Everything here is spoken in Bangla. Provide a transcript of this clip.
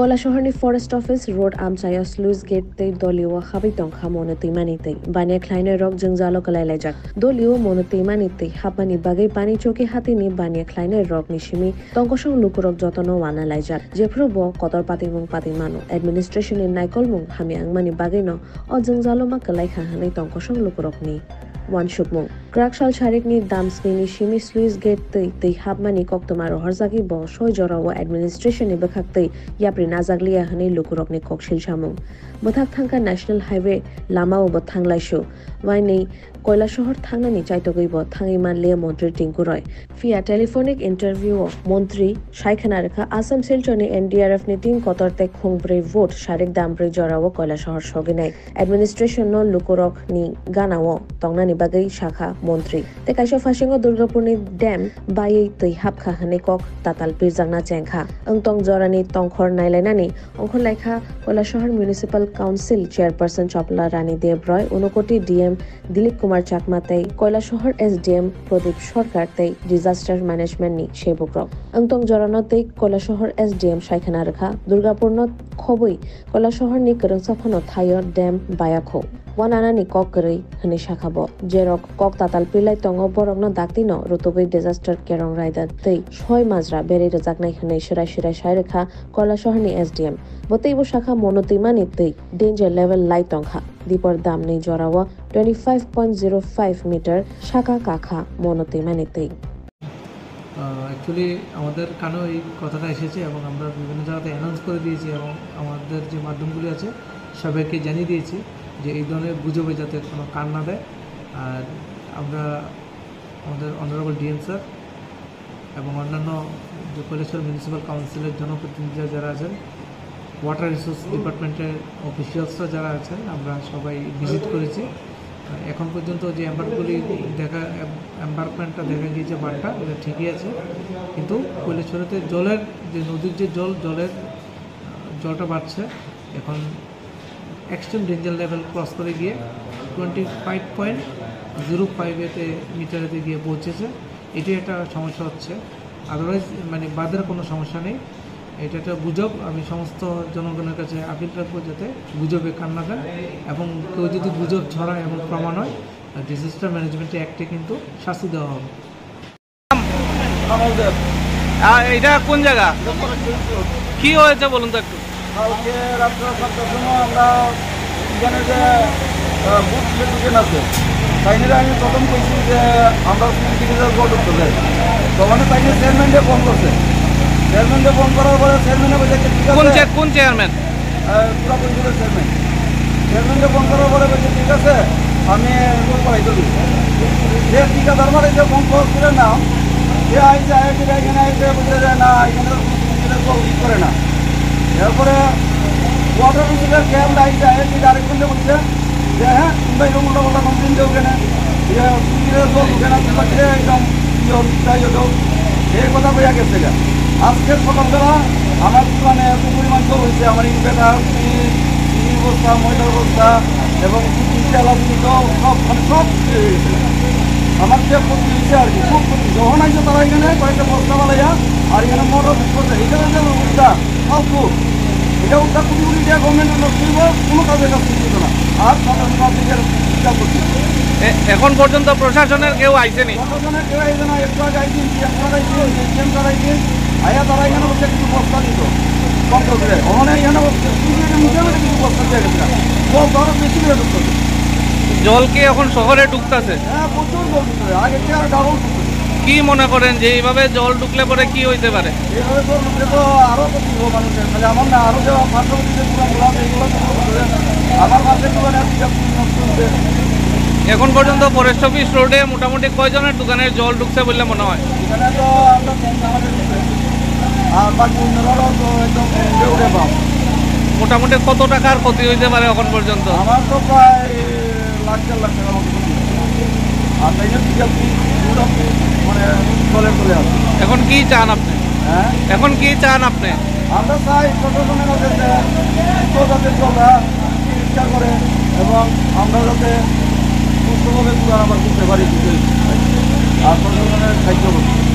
Koilashahar Forest Office Road Amchaya Sluice Gate Te Dolio Habitong Hamonotimanite Banya Kleine Rock Jungzalo Kalajak Dolio Monotimanite Hapani Bagay Pani Choki Hatini Banya Kleine Rock Nishimi Tonkosong Lukurok Jotono Wana Lajak Jefrobo Kotor Patimung Patimano Administration in Naikolmung Hamiang Mani Bagino O Jungzalo Makalai Kahani Tonkosong Lukurokni One Shukmung Krakshal Charikni Damsni Nishimi Sluice Gate Te Habmani Koktomaro Harzaki Bo Shoy Jorawa Administration Ibakakte Yapri Nazaglia Hani Lukurokni Kokshil Shamung Bothak Thangka National Highway Lama Obo Thanglaishu Waini Koilashahar Thangani Chaitogibo Thangiman Lea Montri Tinkuroy Via telephonic interview Montri Shaikhanaraka Assam Silchoni NDRF ni team Kotorte Khungbre vote Sharik Dambre Jorawo Koilashahar Shoginai Administration no Lukurok ni Ganawo Tongnani Bagay Shakha Montri Te Kaisho Fashingo Durgapurni Dam Bayi Te Hapkha Hanekok Tatal Pirzangna Chengkha Angtong Jorani Tongkhor Nailenani Ongkhor Laikha Koilashahar Municipal Council Chairperson Chopla Rani Debroy Unokoti DM Dilip Kumar Chakma Te Koilashahar SDM Pradip Sarkar Te Disaster Management ni Shebukrok Angtong Jorano Te Koilashahar SDM Shaikhana Rakha Durgapurno Khobui Koilashahar ni Kerungsapano Thayo Dam Bayakho Wanana ni Kokri Hani Shakhabo Jerok Kok Tatal Pilai Tongo Borogno Daktino Rutubui Disaster Kerong Raida Te Shoi Mazra Beri Razaknai Hani Shirai Shairikha Koilashahar ni SDM Boteibo Shakha Monotimani Te Danger Level Light Tongkha Dipor Dam ni Jorawa 25.05 meter Shaka Kakha Monotimani Te actually আমাদের কানেও এই কথাটা এসেছে এবং আমরা বিভিন্ন জায়গাতে অ্যানাউন্স করে দিয়েছি এবং আমাদের যে মাধ্যমগুলি আছে সবাইকে জানিয়ে দিয়েছি যে এই ধরনের গুজবে যাতে কোনো কান না দেয় আর আমরা আমাদের অনারেবল ডিএম স্যার এবং অন্যান্য যে কৈলাসহর মিউনিসিপ্যাল কাউন্সিলের জনপ্রতিনিধিরা যারা আছেন ওয়াটার রিসোর্স ডিপার্টমেন্টের অফিসিয়ালসরা যারা আছেন আমরা সবাই ভিজিট করেছি এখন পর্যন্ত যে এম্বারকমেন্টটা দেখা গিয়েছে বাঁধটা এটা ঠিকই আছে কিন্তু কৈলাসহরেতে জলের যে নদীর যে জলটা বাড়ছে এখন এক্সট্রিম ডেঞ্জার লেভেল ক্রস করে গিয়ে 25.05 মিটারেতে গিয়ে পৌঁছেছে এটি একটা সমস্যা হচ্ছে আদারওয়াইজ মানে বাঁধের কোনো সমস্যা নেই এটা একটা গুজব আমি সমস্ত জনগণের কাছে আপিল রাখবো যাতে গুজবে কান না দেন এবং কেউ যদি গুজব ছড়ায় এবং প্রমাণ হয় ডিজাস্টার ম্যানেজমেন্ট অ্যাক্টে কিন্তু শাস্তি দেওয়া হবে এটা কোন জায়গা কি হয়েছে বলুন তো একটু কালকে রাত্রে 7টার সময় আমরা এখানে যে বুথ ইলেকট্রিশিয়ান আছে তাইনেরা আমি প্রথম কইছি যে আমরা সিভিল বোর্ড উঠতে তখন তাইনে চেয়ারম্যানকে ফোন করছে চেয়ারম্যানকে ফোন করার পরে চেয়ারম্যানে বলছে ঠিক আছে কোন চেয়ারম্যান পুরা পরিষদের চেয়ারম্যানকে ফোন করার পরে বলছে ঠিক আছে আমি করাই দেবো যে ঠিকাদার মারে যে ফোন করে না সে আইসে এখানে আইসে বলছে যে না এখানে ঠিক করে না এরপরে ওয়াটার রিসোর্সের ক্যাম্প আইসে আরেকজনকে বলছে যে হ্যাঁ তোমরা এরকম মোটামোটা কমপ্লেন দেবো কেন জল উঠে না একদম এই কথা বইয়া গেছে আজকের সকালবেলা আমার মানে পরিমাণ জল হয়েছে আমার ইনভার্টার বস্তা ময়দার বস্তা এবং সব মানে সব আমার যে ক্ষতি হয়েছে আর কি খুব ক্ষতি যখন আইসে তারা এখানে কয়েকটা বস্তা বালাইয়া আর এখানে মোটর করছে এখানে যে উদ্যা ফালতু এটা উদ্যা কোটি কোটি টাকা গভর্নমেন্টের নষ্ট হইব কোনো কাজে কাজ করতে না আর চিন্তা করছি এখন পর্যন্ত প্রশাসনের কেউ আইসেনি প্রশাসনের কেউ আইসে না একটু আগে আইসিন ডিএম করাইছেন আয়া তারা এখানে বসে কিছু বস্তা দিত কম করে ওখানে এখানে মুখে কিছু বস্তা দিয়ে গেছে জল তো আরো বেশি করে ঢুকতেছে জল কি এখন শহরে ঢুকতেছে হ্যাঁ প্রচুর জল ঢুকতেছে আগে থেকে আর ডাবল ঢুকতেছে কি মনে করেন যে এইভাবে জল ঢুকলে পরে কি হইতে পারে এইভাবে জল ঢুকলে তো আরো ক্ষতি হবো মানুষের তাহলে আমার না আরো যে পার্শ্ববর্তী যে দোকানগুলো আছে এগুলো আমার মাছের দোকানে নষ্ট হচ্ছে এখন পর্যন্ত ফরেস্ট অফিস রোডে মোটামুটি কয়জনের দোকানের জল ঢুকছে বলে মনে হয় এখানে তো আমরা আর বাকি অন্যরাও তো একদম উঠে পাও মোটামুটি কত টাকার ক্ষতি হইতে পারে এখন পর্যন্ত আমার তো প্রায় লাখ 4 লাখ টাকার মতো ক্ষতি আর তাই মানে চলে আসে এখন কি চান আপনি হ্যাঁ এখন কি চান আপনি আমরা চাই প্রশাসনের কাছে যাতে জলটা পরিষ্কার করে এবং আমরা যাতে সুস্থভাবে আবার করতে পারি আর প্রশাসনের সাহায্য করতে